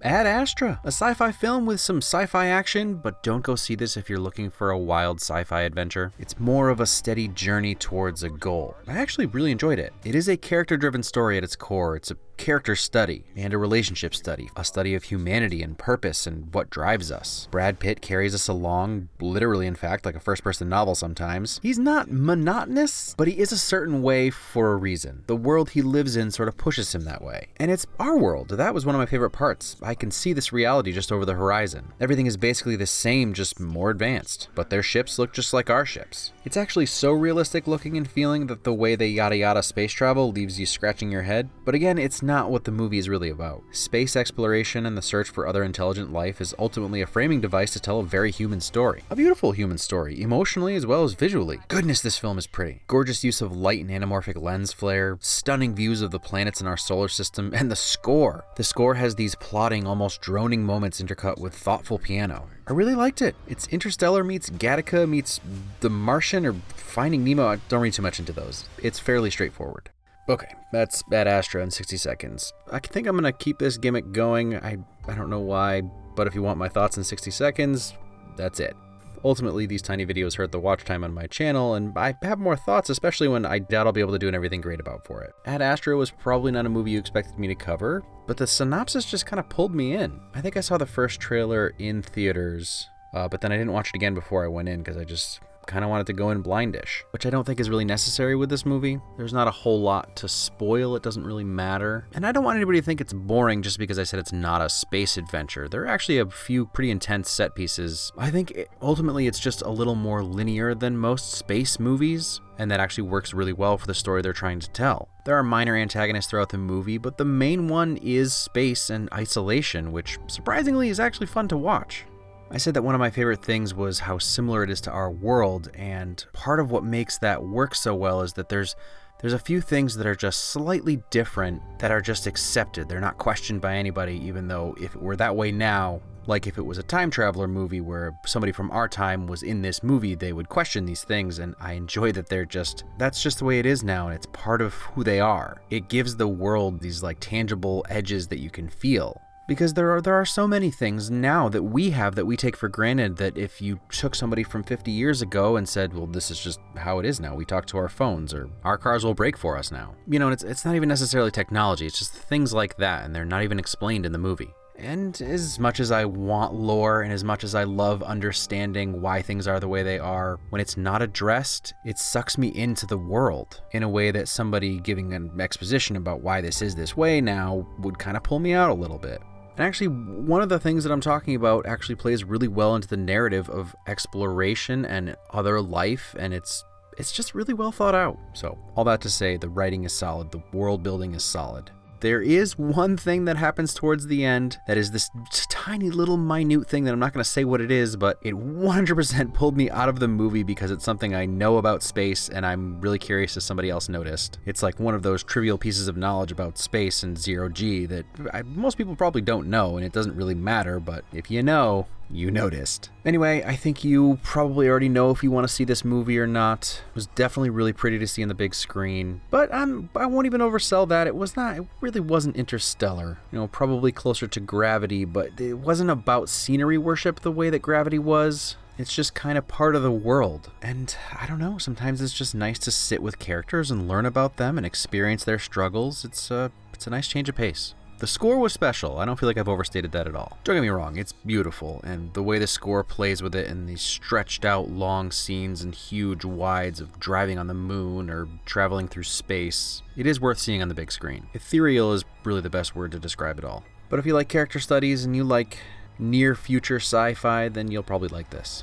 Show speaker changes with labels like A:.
A: Ad Astra, a sci-fi film with some sci-fi action, but don't go see this if you're looking for a wild sci-fi adventure. It's more of a steady journey towards a goal. I actually really enjoyed it. It is a character-driven story at its core. It's a character study and a relationship study, a study of humanity and purpose and what drives us. Brad Pitt carries us along, literally in fact, like a first-person novel sometimes. He's not monotonous, but he is a certain way for a reason. The world he lives in sort of pushes him that way. And it's our world. That was one of my favorite parts. I can see this reality just over the horizon. Everything is basically the same, just more advanced, but their ships look just like our ships. It's actually so realistic looking and feeling that the way they yada yada space travel leaves you scratching your head. But again, it's not what the movie is really about. Space exploration and the search for other intelligent life is ultimately a framing device to tell a very human story. A beautiful human story, emotionally as well as visually. Goodness, this film is pretty. Gorgeous use of light and anamorphic lens flare, stunning views of the planets in our solar system, and the score. The score has these plotting, almost droning moments intercut with thoughtful piano. I really liked it. It's Interstellar meets Gattaca meets The Martian or Finding Nemo. I don't read too much into those. It's fairly straightforward. Okay, that's Ad Astra in 60 seconds. I think I'm gonna keep this gimmick going. I don't know why, but if you want my thoughts in 60 seconds, that's it. Ultimately, these tiny videos hurt the watch time on my channel, and I have more thoughts, especially when I doubt I'll be able to do everything great about for it. Ad Astra was probably not a movie you expected me to cover, but the synopsis just kind of pulled me in. I think I saw the first trailer in theaters, but then I didn't watch it again before I went in because I just kind of wanted to go in blindish, which I don't think is really necessary with this movie. There's not a whole lot to spoil. It doesn't really matter. And I don't want anybody to think it's boring just because I said it's not a space adventure. There are actually a few pretty intense set pieces. I think ultimately it's just a little more linear than most space movies, and that actually works really well for the story they're trying to tell. There are minor antagonists throughout the movie, but the main one is space and isolation, which surprisingly is actually fun to watch. I said that one of my favorite things was how similar it is to our world, and part of what makes that work so well is that there's a few things that are just slightly different that are just accepted. They're not questioned by anybody, even though if it were that way now, like if it was a time traveler movie where somebody from our time was in this movie, they would question these things, and I enjoy that that's just the way it is now, and it's part of who they are. It gives the world these like tangible edges that you can feel. Because there are so many things now that we have that we take for granted that if you took somebody from 50 years ago and said, well, this is just how it is now. We talk to our phones, or our cars will brake for us now. You know, it's not even necessarily technology. It's just things like that, and they're not even explained in the movie. And as much as I want lore and as much as I love understanding why things are the way they are, when it's not addressed, it sucks me into the world in a way that somebody giving an exposition about why this is this way now would kind of pull me out a little bit. And actually, one of the things that I'm talking about actually plays really well into the narrative of exploration and other life, and it's just really well thought out. So, all that to say, the writing is solid, the world building is solid. There is one thing that happens towards the end that is this tiny little minute thing that I'm not going to say what it is, but it 100% pulled me out of the movie because it's something I know about space and I'm really curious if somebody else noticed. It's like one of those trivial pieces of knowledge about space and zero-G that most people probably don't know, and it doesn't really matter, but if you know, you noticed. Anyway, I think you probably already know if you want to see this movie or not. It was definitely really pretty to see on the big screen, but I won't even oversell that. It really wasn't Interstellar. You know, probably closer to Gravity, but it wasn't about scenery worship the way that Gravity was. It's just kind of part of the world. And I don't know, sometimes it's just nice to sit with characters and learn about them and experience their struggles. It's a nice change of pace. The score was special. I don't feel like I've overstated that at all. Don't get me wrong, it's beautiful, and the way the score plays with it in these stretched out long scenes and huge wides of driving on the moon or traveling through space, it is worth seeing on the big screen. Ethereal is really the best word to describe it all. But if you like character studies and you like near future sci-fi, then you'll probably like this.